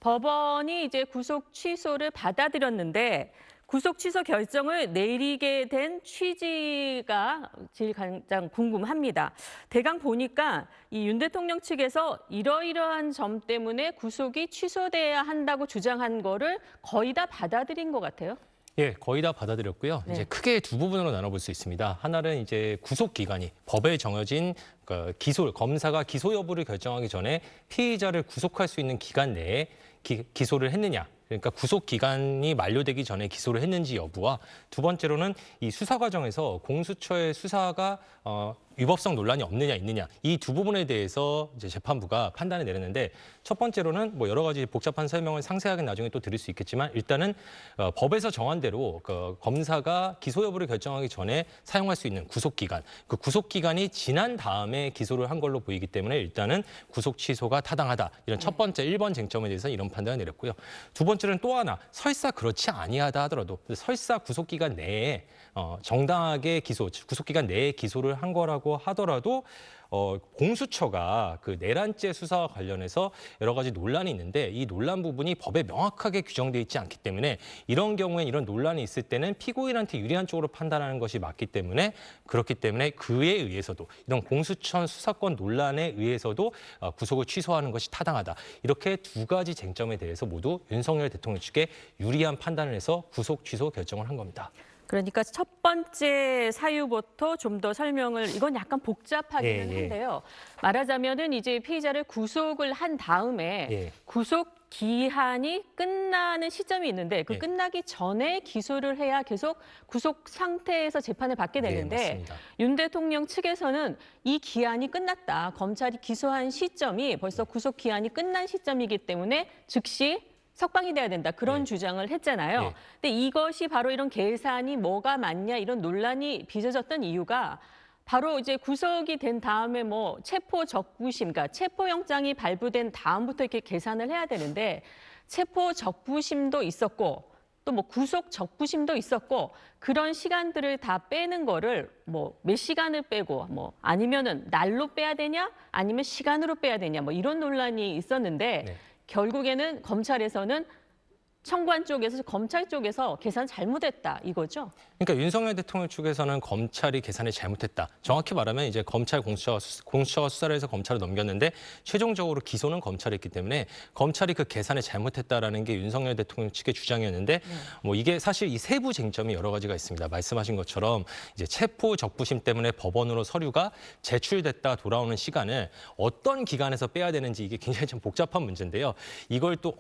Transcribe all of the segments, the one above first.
법원이 이제 구속 취소를 받아들였는데 구속 취소 결정을 내리게 된 취지가 제일 가장 궁금합니다. 대강 보니까 이 윤 대통령 측에서 이러이러한 점 때문에 구속이 취소돼야 한다고 주장한 거를 거의 다 받아들인 것 같아요. 예, 거의 다 받아들였고요. 네. 이제 크게 두 부분으로 나눠볼 수 있습니다. 하나는 이제 구속 기간이 법에 정해진 검사가 기소 여부를 결정하기 전에 피의자를 구속할 수 있는 기간 내에 기소를 했느냐. 그러니까 구속 기간이 만료되기 전에 기소를 했는지 여부와 두 번째로는 이 수사 과정에서 공수처의 수사가 위법성 논란이 없느냐 있느냐 이 두 부분에 대해서 이제 재판부가 판단을 내렸는데 첫 번째로는 뭐 여러 가지 복잡한 설명을 상세하게 나중에 또 드릴 수 있겠지만 일단은 법에서 정한 대로 검사가 기소 여부를 결정하기 전에 사용할 수 있는 구속 기간 그 구속 기간이 지난 다음에 기소를 한 걸로 보이기 때문에 일단은 구속 취소가 타당하다 이런 첫 번째 1번 쟁점에 대해서 이런 판단을 내렸고요. 두 번째는 또 하나 설사 그렇지 아니하다 하더라도 설사 구속 기간 내에 정당하게 구속 기간 내에 기소를 한 거라고 하더라도 공수처가 그 내란죄 수사와 관련해서 여러 가지 논란이 있는데 이 논란 부분이 법에 명확하게 규정돼 있지 않기 때문에 이런 경우에 이런 논란이 있을 때는 피고인한테 유리한 쪽으로 판단하는 것이 맞기 때문에 그렇기 때문에 그에 의해서도 이런 공수처 수사권 논란에 의해서도 구속을 취소하는 것이 타당하다. 이렇게 두 가지 쟁점에 대해서 모두 윤석열 대통령 측에 유리한 판단을 해서 구속 취소 결정을 한 겁니다. 그러니까 첫 번째 사유부터 좀 더 설명을 이건 약간 복잡하기는 예. 한데요. 말하자면은 이제 피의자를 구속을 한 다음에 예. 구속 기한이 끝나는 시점이 있는데 그 예. 끝나기 전에 기소를 해야 계속 구속 상태에서 재판을 받게 되는데 맞습니다. 윤 대통령 측에서는 이 기한이 끝났다. 검찰이 기소한 시점이 벌써 구속 기한이 끝난 시점이기 때문에 즉시 석방이 돼야 된다. 그런 네. 주장을 했잖아요. 네. 근데 이것이 바로 이런 계산이 뭐가 맞냐 이런 논란이 빚어졌던 이유가 바로 이제 구속이 된 다음에 뭐 체포 적부심, 그러니까 체포영장이 발부된 다음부터 이렇게 계산을 해야 되는데 체포 적부심도 있었고 또 뭐 구속 적부심도 있었고 그런 시간들을 다 빼는 거를 뭐 몇 시간을 빼고 뭐 아니면은 날로 빼야 되냐 아니면 시간으로 빼야 되냐 뭐 이런 논란이 있었는데 네. 결국에는 검찰에서는 청구한 쪽에서 검찰 쪽에서 계산 잘못했다 이거죠? 그러니까 윤석열 대통령 측에서는 검찰이 계산을 잘못했다. 정확히 말하면 이제 검찰 공수처가 수사를 해서 검찰을 넘겼는데 최종적으로 기소는 검찰이 했기 때문에 검찰이 그 계산을 잘못했다라는 게 윤석열 대통령 측의 주장이었는데 뭐 이게 사실 이 세부 쟁점이 여러 가지가 있습니다. 말씀하신 것처럼 이제 체포 적부심 때문에 법원으로 서류가 제출됐다 돌아오는 시간을 어떤 기간에서 빼야 되는지 이게 굉장히 좀 복잡한 문제인데요. 이걸 또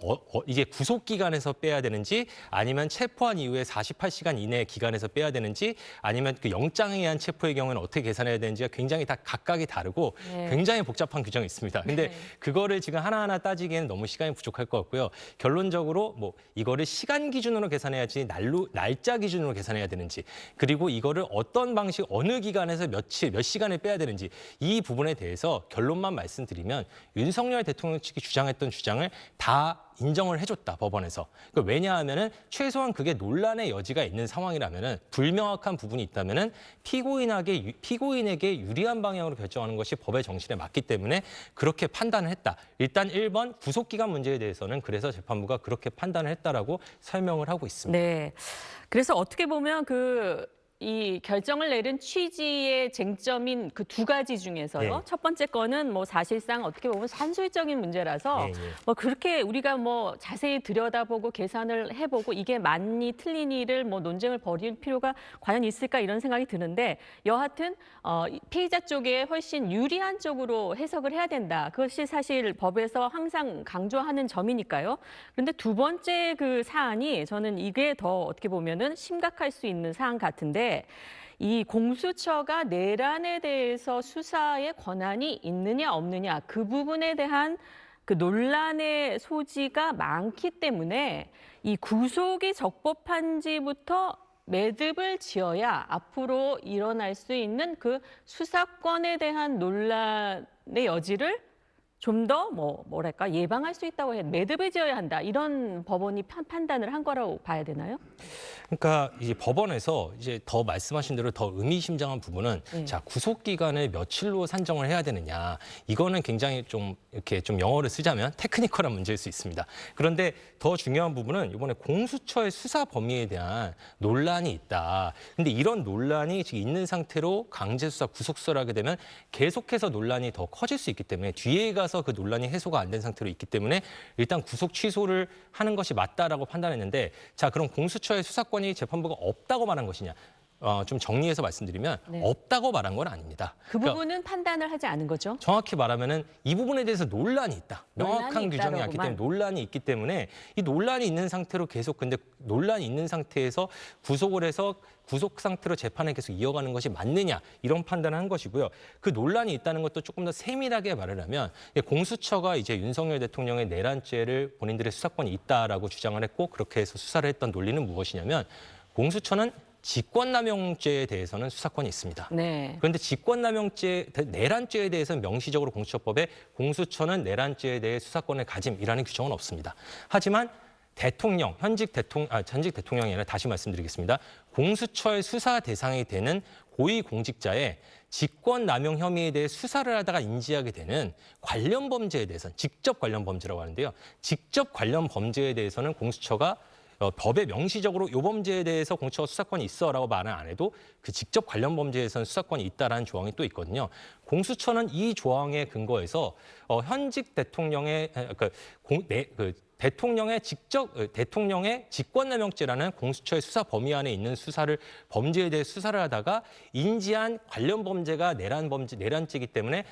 이게 구속 기간에서 빼야 되는지 아니면 체포한 이후에 48시간 이내 기간에서 빼야 되는지 아니면 그 영장에 의한 체포의 경우에는 어떻게 계산해야 되는지가 굉장히 다 각각이 다르고 네. 굉장히 복잡한 규정이 있습니다. 근데 그거를 지금 하나하나 따지기에는 너무 시간이 부족할 것 같고요. 결론적으로 뭐 이거를 시간 기준으로 계산해야지 날짜 기준으로 계산해야 되는지 그리고 이거를 어떤 방식 어느 기간에서 몇 시간을 빼야 되는지 이 부분에 대해서 결론만 말씀드리면 윤석열 대통령 측이 주장했던 주장을 다 인정을 해줬다 법원에서. 왜냐하면은 최소한 그게 논란의 여지가 있는 상황이라면은 불명확한 부분이 있다면은 피고인에게 유리한 방향으로 결정하는 것이 법의 정신에 맞기 때문에 그렇게 판단을 했다. 일단 1번 구속 기간 문제에 대해서는 그래서 재판부가 그렇게 판단을 했다라고 설명을 하고 있습니다. 네. 그래서 어떻게 보면 이 결정을 내린 취지의 쟁점인 그 두 가지 중에서요. 네. 첫 번째 거는 뭐 사실상 어떻게 보면 산술적인 문제라서 네. 뭐 그렇게 우리가 뭐 자세히 들여다보고 계산을 해보고 이게 맞니 틀리니를 뭐 논쟁을 벌일 필요가 과연 있을까 이런 생각이 드는데 여하튼 피의자 쪽에 훨씬 유리한 쪽으로 해석을 해야 된다. 그것이 사실 법에서 항상 강조하는 점이니까요. 그런데 두 번째 그 사안이 저는 이게 더 어떻게 보면은 심각할 수 있는 사안 같은데 이 공수처가 내란에 대해서 수사의 권한이 있느냐 없느냐 그 부분에 대한 그 논란의 소지가 많기 때문에 이 구속이 적법한지부터 매듭을 지어야 앞으로 일어날 수 있는 그 수사권에 대한 논란의 여지를 좀 더 뭐랄까 예방할 수 있다고 해 매듭을 지어야 한다 이런 법원이 판단을 한 거라고 봐야 되나요? 그러니까 이제 법원에서 이제 더 말씀하신 대로 더 의미심장한 부분은 네. 자, 구속 기간을 며칠로 산정을 해야 되느냐. 이거는 굉장히 좀 이렇게 좀 영어를 쓰자면 테크니컬한 문제일 수 있습니다. 그런데 더 중요한 부분은 이번에 공수처의 수사 범위에 대한 논란이 있다. 근데 이런 논란이 지금 있는 상태로 강제 수사 구속 수사를 하게 되면 계속해서 논란이 더 커질 수 있기 때문에 뒤에 가서 그 논란이 해소가 안 된 상태로 있기 때문에 일단 구속 취소를 하는 것이 맞다라고 판단했는데 자, 그럼 공수처의 수사권이 재판부가 없다고 말한 것이냐? 좀 정리해서 말씀드리면 네. 없다고 말한 건 아닙니다. 그 부분은 판단을 하지 않은 거죠. 정확히 말하면은 이 부분에 대해서 논란이 있다. 명확한 논란이 규정이 없기 때문에 있다라고만. 논란이 있기 때문에 이 논란이 있는 상태로 계속 근데 논란이 있는 상태에서 구속을 해서 구속 상태로 재판을 계속 이어가는 것이 맞느냐 이런 판단을 한 것이고요. 그 논란이 있다는 것도 조금 더 세밀하게 말을 하면 공수처가 이제 윤석열 대통령의 내란죄를 본인들의 수사권이 있다라고 주장을 했고 그렇게 해서 수사를 했던 논리는 무엇이냐면 공수처는 직권남용죄에 대해서는 수사권이 있습니다. 네. 그런데 직권남용죄, 내란죄에 대해서는 명시적으로 공수처법에 공수처는 내란죄에 대해 수사권을 가짐이라는 규정은 없습니다. 하지만 대통령, 전직 대통령이 아니라 다시 말씀드리겠습니다. 공수처의 수사 대상이 되는 고위공직자의 직권남용 혐의에 대해 수사를 하다가 인지하게 되는 관련 범죄에 대해서는 직접 관련 범죄라고 하는데요. 직접 관련 범죄에 대해서는 공수처가 법에 명시적으로 이 범죄에 대해서 공수처가 수사권이 있어라고 말은 안 해도 그 직접 관련 범죄에서는 수사권이 있다라는 조항이 또 있거든요. 공수처는 이 조항에 근거해서 현직 대통령의 대통령의 직권남용죄라는 공수처의 수사 범위 안에 있는 범죄에 대해 수사를 하다가 인지한 관련 범죄가 내란죄이기 때문에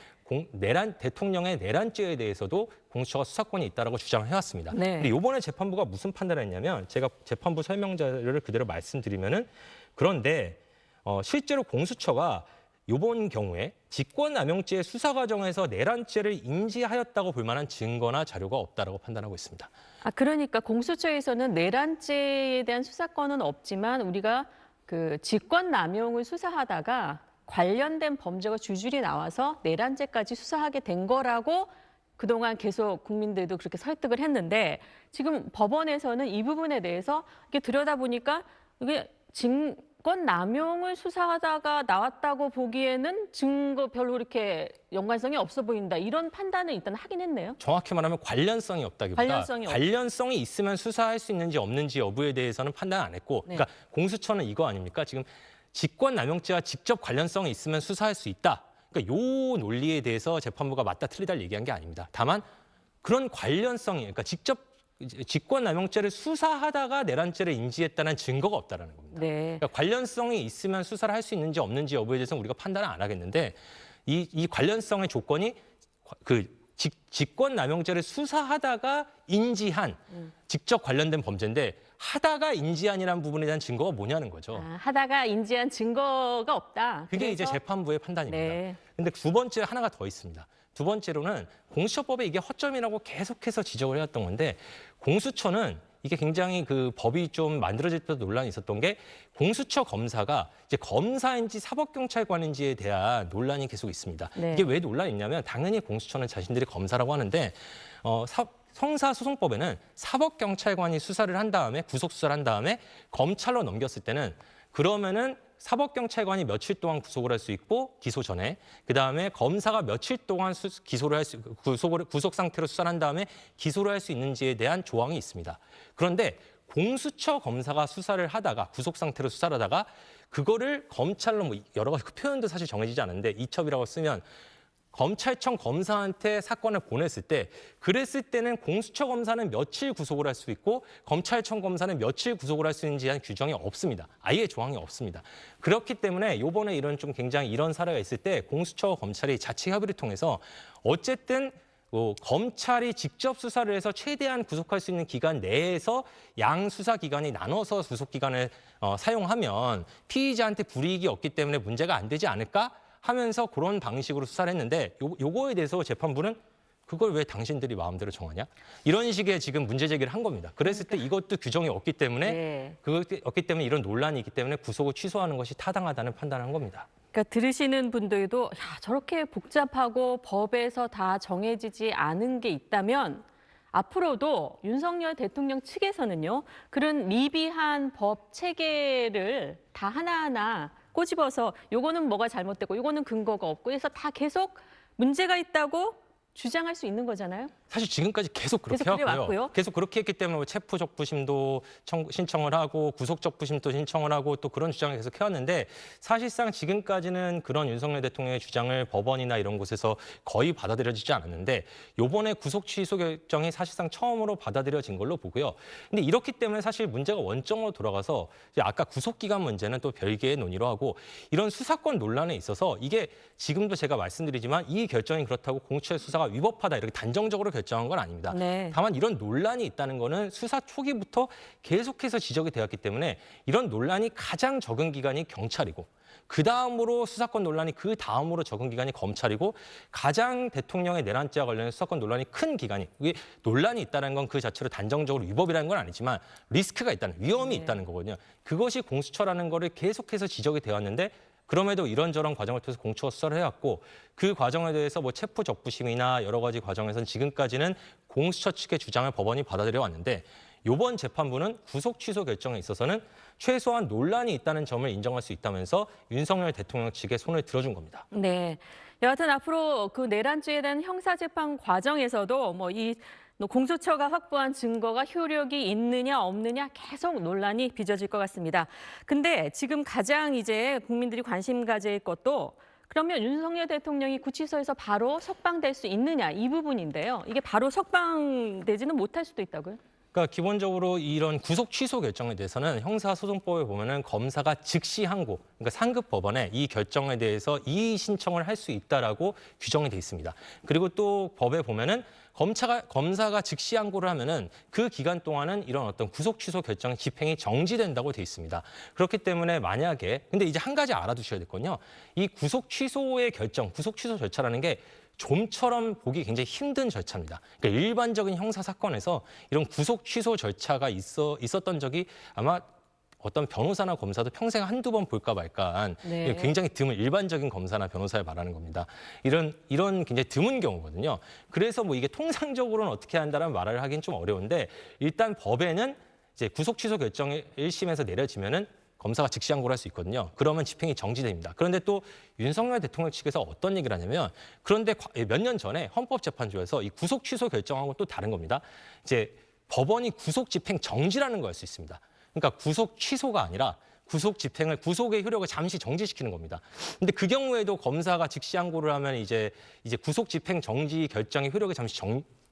대통령의 내란죄에 대해서도 공수처가 수사권이 있다라고 주장을 해왔습니다. 네. 근데 이번에 재판부가 무슨 판단을 했냐면 제가 재판부 설명 자료를 그대로 말씀드리면은 그런데 실제로 공수처가 이번 경우에 직권남용죄 수사 과정에서 내란죄를 인지하였다고 볼 만한 증거나 자료가 없다라고 판단하고 있습니다. 그러니까 공수처에서는 내란죄에 대한 수사권은 없지만 우리가 그 직권남용을 수사하다가 관련된 범죄가 줄줄이 나와서 내란죄까지 수사하게 된 거라고 그동안 계속 국민들도 그렇게 설득을 했는데 지금 법원에서는 이 부분에 대해서 이게 들여다보니까 이게 직권남용을 수사하다가 나왔다고 보기에는 증거 별로 이렇게 연관성이 없어 보인다. 이런 판단을 일단 하긴 했네요. 정확히 말하면 관련성이 없다기보다 관련성이 있으면 수사할 수 있는지 없는지 여부에 대해서는 판단 안 했고 네. 그러니까 공수처는 이거 아닙니까? 지금 직권남용죄와 직접 관련성이 있으면 수사할 수 있다. 그러니까 요 논리에 대해서 재판부가 맞다 틀리다를 얘기한 게 아닙니다. 다만 그런 관련성이 그러니까 직권남용죄를 수사하다가 내란죄를 인지했다는 증거가 없다라는 겁니다. 네. 그러니까 관련성이 있으면 수사를 할 수 있는지 없는지 여부에 대해서는 우리가 판단을 안 하겠는데 이 관련성의 조건이 직권남용죄를 수사하다가 인지한 직접 관련된 범죄인데 하다가 인지한이라는 부분에 대한 증거가 뭐냐는 거죠. 하다가 인지한 증거가 없다. 그게 그래서, 이제 재판부의 판단입니다. 네. 근데 두 번째 하나가 더 있습니다. 두 번째로는 공수처법에 이게 허점이라고 계속해서 지적을 해왔던 건데 공수처는 이게 굉장히 그 법이 좀 만들어질 때도 논란이 있었던 게 공수처 검사가 이제 검사인지 사법경찰관인지에 대한 논란이 계속 있습니다. 네. 이게 왜 논란이 있냐면 당연히 공수처는 자신들이 검사라고 하는데 형사소송법에는 사법경찰관이 수사를 한 다음에 구속수사를 한 다음에 검찰로 넘겼을 때는 그러면은 사법경찰관이 며칠 동안 구속을 할 수 있고 기소 전에 그다음에 검사가 며칠 동안 구속 상태로 수사를 한 다음에 기소를 할 수 있는지에 대한 조항이 있습니다. 그런데 공수처 검사가 수사를 하다가 구속 상태로 수사를 하다가 그거를 검찰로 여러 가지 그 표현도 사실 정해지지 않은데 이첩이라고 쓰면 검찰청 검사한테 사건을 보냈을 때 그랬을 때는 공수처 검사는 며칠 구속을 할 수 있고 검찰청 검사는 며칠 구속을 할 수 있는지 한 규정이 없습니다. 아예 조항이 없습니다. 그렇기 때문에 이번에 굉장히 이런 사례가 있을 때 공수처와 검찰이 자체 협의를 통해서 어쨌든 검찰이 직접 수사를 해서 최대한 구속할 수 있는 기간 내에서 양 수사 기관이 나눠서 구속 기간을 사용하면 피의자한테 불이익이 없기 때문에 문제가 안 되지 않을까? 하면서 그런 방식으로 수사를 했는데 요거에 대해서 재판부는 그걸 왜 당신들이 마음대로 정하냐? 이런 식의 지금 문제 제기를 한 겁니다. 그랬을 때 이것도 규정이 없기 때문에 네. 그것이 없기 때문에 이런 논란이 있기 때문에 구속을 취소하는 것이 타당하다는 판단을 한 겁니다. 그러니까 들으시는 분들도 야, 저렇게 복잡하고 법에서 다 정해지지 않은 게 있다면 앞으로도 윤석열 대통령 측에서는요. 그런 미비한 법 체계를 다 하나하나 꼬집어서 요거는 뭐가 잘못되고 요거는 근거가 없고 해서 다 계속 문제가 있다고 주장할 수 있는 거잖아요. 사실 지금까지 계속 그렇게 계속 해왔고요. 그래왔고요. 계속 그렇게 했기 때문에 체포 적부심도 신청을 하고 구속 적부심도 신청을 하고 또 그런 주장을 계속 해왔는데 사실상 지금까지는 그런 윤석열 대통령의 주장을 법원이나 이런 곳에서 거의 받아들여지지 않았는데 요번에 구속 취소 결정이 사실상 처음으로 받아들여진 걸로 보고요. 근데 이렇기 때문에 사실 문제가 원점으로 돌아가서 이제 아까 구속 기간 문제는 또 별개의 논의로 하고 이런 수사권 논란에 있어서 이게 지금도 제가 말씀드리지만 이 결정이 그렇다고 공수처의 수사가 위법하다 이렇게 단정적으로 결정한 건 아닙니다. 네. 다만 이런 논란이 있다는 거는 수사 초기부터 계속해서 지적이 되었기 때문에 이런 논란이 가장 적은 기관이 경찰이고 그 다음으로 수사권 논란이 그 다음으로 적은 기관이 검찰이고 가장 대통령의 내란죄와 관련된 수사권 논란이 큰 기관이 이게 논란이 있다는 건 그 자체로 단정적으로 위법이라는 건 아니지만 리스크가 있다는 위험이 네. 있다는 거거든요. 그것이 공수처라는 거를 계속해서 지적이 되었는데 그럼에도 이런저런 과정을 통해서 공수처가 수사를 해왔고 그 과정에 대해서 뭐 체포 적부심이나 여러 가지 과정에서는 지금까지는 공수처 측의 주장을 법원이 받아들여 왔는데 이번 재판부는 구속 취소 결정에 있어서는 최소한 논란이 있다는 점을 인정할 수 있다면서 윤석열 대통령 측에 손을 들어준 겁니다. 네. 여하튼 앞으로 그 내란죄에 대한 형사재판 과정에서도 이 공수처가 확보한 증거가 효력이 있느냐 없느냐 계속 논란이 빚어질 것 같습니다. 근데 지금 가장 이제 국민들이 관심 가질 것도 그러면 윤석열 대통령이 구치소에서 바로 석방될 수 있느냐 이 부분인데요. 이게 바로 석방되지는 못할 수도 있다고요? 그러니까 기본적으로 이런 구속 취소 결정에 대해서는 형사소송법에 보면은 검사가 즉시 항고, 그러니까 상급 법원에 이 결정에 대해서 이의 신청을 할 수 있다라고 규정이 돼 있습니다. 그리고 또 법에 보면은 검사가 즉시 항고를 하면은 그 기간 동안은 이런 어떤 구속 취소 결정 집행이 정지된다고 돼 있습니다. 그렇기 때문에 만약에 근데 이제 한 가지 알아두셔야 될 건요. 이 구속 취소의 결정, 구속 취소 절차라는 게 좀처럼 보기 굉장히 힘든 절차입니다. 그러니까 일반적인 형사 사건에서 이런 구속 취소 절차가 있었던 적이 아마 어떤 변호사나 검사도 평생 한두 번 볼까 말까한 네. 굉장히 드문 일반적인 검사나 변호사를 말하는 겁니다. 이런 굉장히 드문 경우거든요. 그래서 뭐 이게 통상적으로는 어떻게 한다는 말을 하긴 좀 어려운데 일단 법에는 이제 구속 취소 결정이 1심에서 내려지면은 검사가 즉시 항고를 할 수 있거든요. 그러면 집행이 정지됩니다. 그런데 또 윤석열 대통령 측에서 어떤 얘기를 하냐면 그런데 몇 년 전에 헌법재판소에서 이 구속 취소 결정하고 또 다른 겁니다. 이제 법원이 구속 집행 정지라는 걸 할 수 있습니다. 그러니까 구속 취소가 아니라 구속의 효력을 잠시 정지시키는 겁니다. 근데 그 경우에도 검사가 즉시 항고를 하면 이제 구속 집행 정지 결정의 효력이 잠시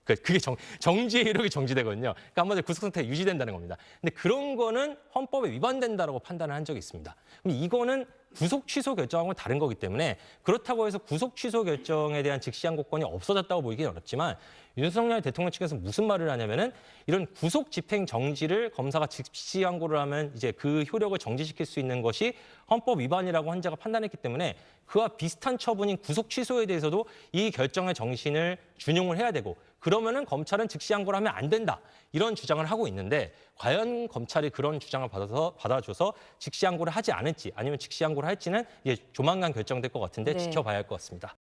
그게 정지의 효력이 정지되거든요. 그러니까 한마디로 구속 상태가 유지된다는 겁니다. 근데 그런 거는 헌법에 위반된다라고 판단을 한 적이 있습니다. 그럼 이거는 구속 취소 결정하고는 다른 거기 때문에 그렇다고 해서 구속 취소 결정에 대한 즉시 항고권이 없어졌다고 보이긴 어렵지만 윤석열 대통령 측에서 무슨 말을 하냐면은 이런 구속 집행 정지를 검사가 즉시 항고를 하면 이제 그 효력을 정지시킬 수 있는 것이 헌법 위반이라고 헌재가 판단했기 때문에 그와 비슷한 처분인 구속 취소에 대해서도 이 결정의 정신을 준용을 해야 되고 그러면은 검찰은 즉시 항고를 하면 안 된다. 이런 주장을 하고 있는데 과연 검찰이 그런 주장을 받아줘서 즉시 항고를 하지 않을지 아니면 즉시 항고를 할지는 이제 조만간 결정될 것 같은데 네. 지켜봐야 할 것 같습니다.